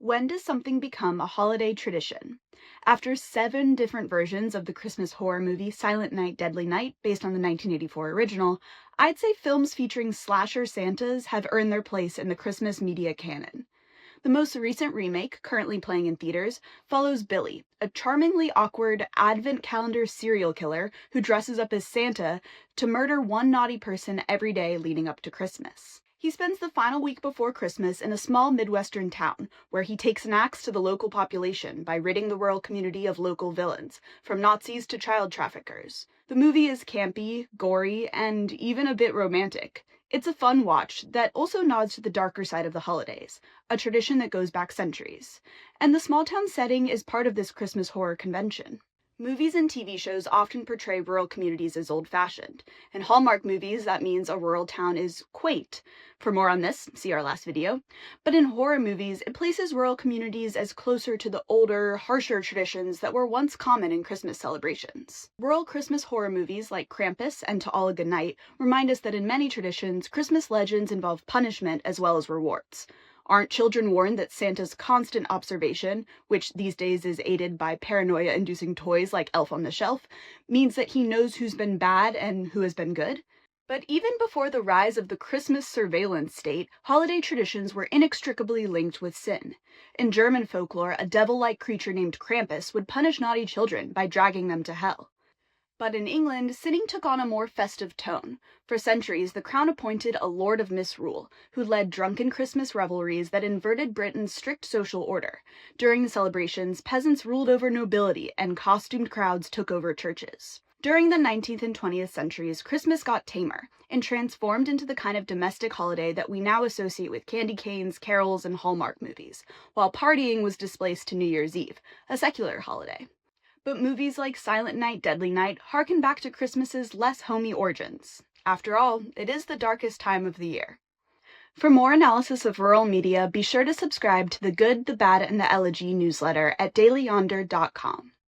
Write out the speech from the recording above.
When does something become a holiday tradition? After 7 different versions of the Christmas horror movie Silent Night, Deadly Night, based on the 1984 original, I'd say films featuring slasher Santas have earned their place in the Christmas media canon. The most recent remake, currently playing in theaters, follows Billy, a charmingly awkward advent calendar serial killer who dresses up as Santa to murder one naughty person every day leading up to Christmas. He spends the final week before Christmas in a small Midwestern town, where he takes an axe to the local population by ridding the rural community of local villains, from Nazis to child traffickers. The movie is campy, gory, and even a bit romantic. It's a fun watch that also nods to the darker side of the holidays, a tradition that goes back centuries. And the small town setting is part of this Christmas horror convention. Movies and TV shows often portray rural communities as old-fashioned. In Hallmark movies, that means a rural town is quaint. For more on this, see our last video. But in horror movies, it places rural communities as closer to the older, harsher traditions that were once common in Christmas celebrations. Rural Christmas horror movies like Krampus and To All a Good Night remind us that in many traditions, Christmas legends involve punishment as well as rewards. Aren't children warned that Santa's constant observation, which these days is aided by paranoia-inducing toys like Elf on the Shelf, means that he knows who's been bad and who has been good? But even before the rise of the Christmas surveillance state, holiday traditions were inextricably linked with sin. In German folklore, a devil-like creature named Krampus would punish naughty children by dragging them to hell. But in England, sinning took on a more festive tone. For centuries, the crown appointed a Lord of Misrule, who led drunken Christmas revelries that inverted Britain's strict social order. During the celebrations, peasants ruled over nobility, and costumed crowds took over churches. During the 19th and 20th centuries, Christmas got tamer, and transformed into the kind of domestic holiday that we now associate with candy canes, carols, and Hallmark movies, while partying was displaced to New Year's Eve, a secular holiday. But movies like Silent Night, Deadly Night harken back to Christmas's less homey origins. After all, it is the darkest time of the year. For more analysis of rural media, be sure to subscribe to the Good, the Bad, and the Elegy newsletter at dailyyonder.com.